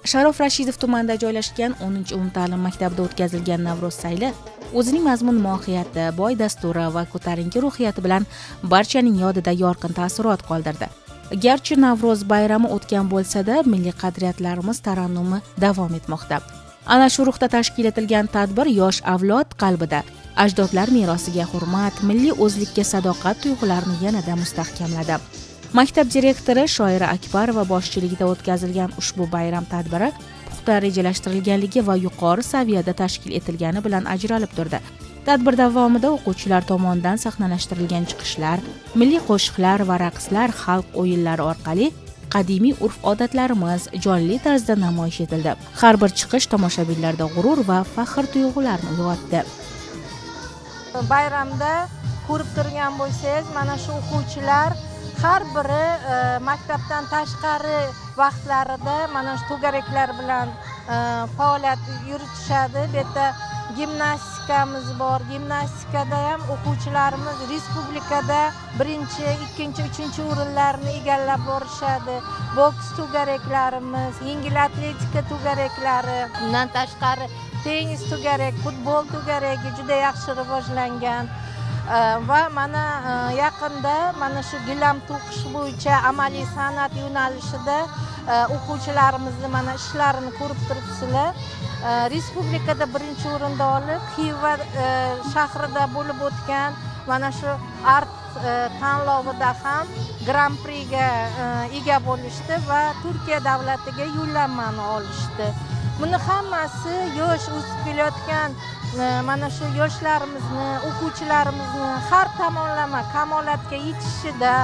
Sharof Rashidov tumanida joylashgan 10-umumta'lim maktabida o'tkazilgan Navro'z sayli o'zining mazmun mohiyati, boy dasturi va ko'tarinki ruhiyati bilan barchaning yodida yorqin taassurot qoldirdi. Garchi Navro'z bayrami o'tgan bo'lsa-da, milliy qadriyatlarimiz tarannumi davom etmoqda. Ana shu ruhda tashkil etilgan tadbir yosh avlod qalbida ajdodlar merosiga hurmat, milliy o'zlikka sadoqat tuyg'ularini yanada mustahkamladi. Maktab direktori Shoira Akbarova boshchiligida o'tkazilgan ushbu bayram tadbiri puxta rejalashtirilganligi va yuqori saviyada tashkil etilgani bilan ajralib turdi. Tadbir davomida o'quvchilar tomonidan sahnalashtirilgan chiqishlar, milliy qo'shiqlar va raqslar, xalq o'yinlari orqali qadimiy urf-odatlarimiz jonli tarzda namoyish etildi. Har bir chiqish tomoshabinlarda g'urur va faxr tuyg'ularini uyg'otdi. Bayramda ko'rib turgan bo'lsangiz, mana shu o'quvchilar har biri maktabdan tashqari vaqtlarida mana shu to'garaklar bilan faoliyat yuritishadi. Bu yerda gimnastikamiz bor. Gimnastikada ham o'quvchilarimiz respublikada 1-chi, 2-chi, 3-chi o'rinlarni egallab borishadi. Boks to'garaklarimiz, yengil atletika to'garaklari, undan tashqari tennis to'garak, futbol to'garagi juda yaxshi rivojlangan. Va mana yaqinda mana shu gilam to'qish bo'yicha amaliy san'at yo'nalishida o'quvchilarimizni mana ishlarini ko'rib turibsizlar. Respublikada 1-chi o'rinda olib, Xiva shahrida bo'lib o'tgan mana shu art tanlovida ham Grand Prixga ega bo'lishdi va Turkiya davlatiga yo'llanmani olishdi. Buni hammasi yosh o'sib kelayotgan mana shu yoshlarimizni, o'quvchilarimizni har tomonlama kamolatga yetishishida,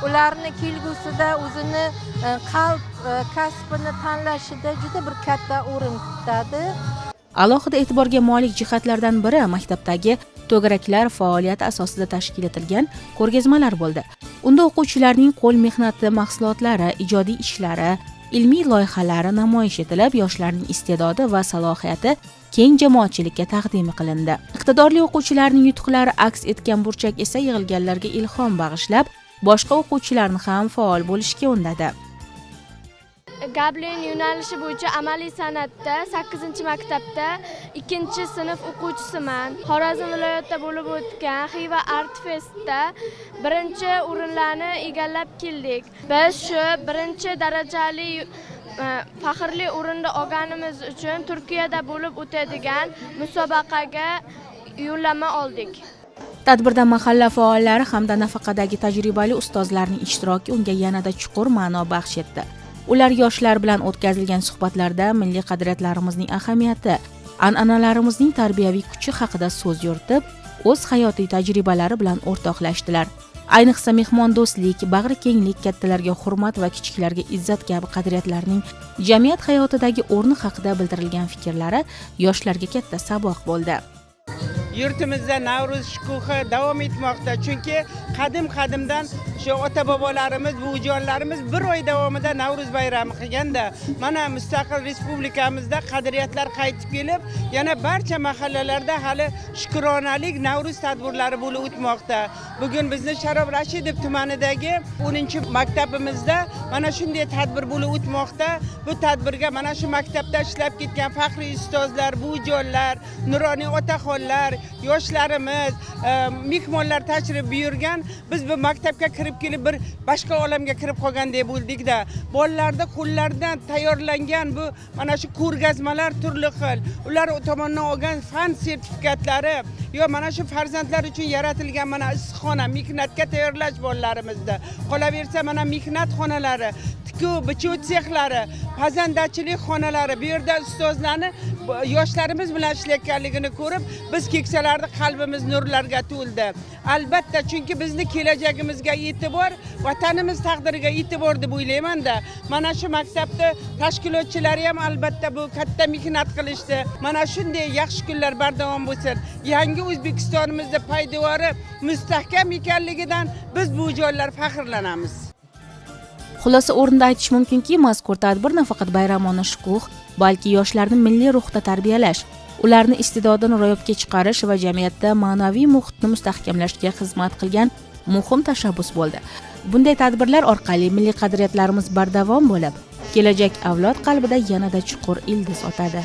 ularni kelgusida o'zini qalb kasbini tanlashida juda bir katta o'rin tutadi. Alohida e'tiborga molik jihatlardan biri maktabdagi to'garaklar faoliyati asosida tashkil etilgan ko'rgazmalar bo'ldi. Unda o'quvchilarning qo'l mehnati mahsulotlari, ijodiy ishlari, ilmiy loyihalari namoyish etilib, yoshlarning iste'dodi va salohiyati keng jamoatchilikka taqdim qilindi. Iqtidorli o'quvchilarning yutuqlari aks etgan burchak esa yig'ilganlarga ilhom bag'ishlab, boshqa o'quvchilarni ham faol bo'lishga undadi. Gablin yo'nalishi bo'yicha amaliy san'atda 8-maktabda 2-sinf o'quvchisiman. Xorazm viloyatida bo'lib o'tgan Xiva Art Festda 1-o'rinlarni egallab keldik. Biz shu 1-darajali faxrli o'rinda olganimiz uchun Turkiyada bo'lib o'tadigan musobaqaga yo'llanma oldik. Tadbirda mahalla faollari hamda nafaqadagi tajribali ustozlarning ishtiroki unga yanada chuqur ma'no baxsh etdi. Ular yoshlar bilan o'tkazilgan suhbatlarda milliy qadriyatlarimizning ahamiyati, an'analarimizning tarbiyaviy kuchi haqida so'z yuritib, o'z hayotiy tajribalari bilan o'rtoqlashdilar. Ayniqsa mehmondo'stlik, bag'rikenglik, kattalarga hurmat va kichiklarga izzat kabi qadriyatlarning jamiyat hayotidagi o'rni haqida bildirilgan fikrlari yoshlarga katta saboq bo'ldi. Yurtimizda Navro'z shukuhi davom etmoqda. Chunki qadimdan shu ota-bobolarimiz, buvijonlarimiz bir oy davomida Navro'z bayrami qilganda, mana mustaqil respublikamizda qadriyatlar qaytib kelib, yana barcha mahallalarda hali shukronalik Navro'z tadbirlari bo'lib o'tmoqda. Bugun bizning Sharof Rashidov tumanidagi 10-maktabimizda mana shunday tadbir bo'lib o'tmoqda. Bu tadbirga mana shu maktabda ishlab ketgan faxriy ustozlar, buvijonlar, nuroniy otaxonlar, yoshlarimiz, mehmonlar tashrif buyurgan. Biz bu maktabga kirib kelib bir boshqa olamga kirib qolgandek bo'ldik-da. Bolalarda qo'llaridan tayyorlangan bu mana shu ko'rgazmalar turli xil. Ular tomonidan olgan fan sertifikatlari yo mana shu farzandlar uchun yaratilgan mana issiqxona, mehnatga tayyorlash bolalarimizda. Qolaversa mana mehnat xonalari, tikuv, bichuv sexlari, pazandachilik xonalari, bu yerda ustozlarni yoshlarimiz bilan ishlayotganligini ko'rib, biz keksalarda qalbimiz nurlarga to'ldi. Albatta, chunki bizni kelajagimizga e'tibor, vatanimiz taqdiriga e'tibor deb o'ylayman-da. Mana shu maktabda tashkilotchilari ham albatta bu katta mehnat qilishdi. Mana shunday yaxshi kunlar bardavom bo'lsin. Yangi O'zbekistonimizda poydevori mustahkam ekanligidan biz bu joylar faxrlanamiz. Xulosa o'rinda aytish mumkinki, mazkur tadbir nafaqat bayramona shukuh, balki yoshlarni milliy ruhda tarbiyalash, ularni iste'dodini ro'yobga chiqarish va jamiyatda ma'naviy muhitni mustahkamlashga xizmat qilgan muhim tashabbus bo'ldi. Bunday tadbirlar orqali milliy qadriyatlarimiz bardavom bo'lib, kelajak avlod qalbida yanada chuqur ildiz otadi.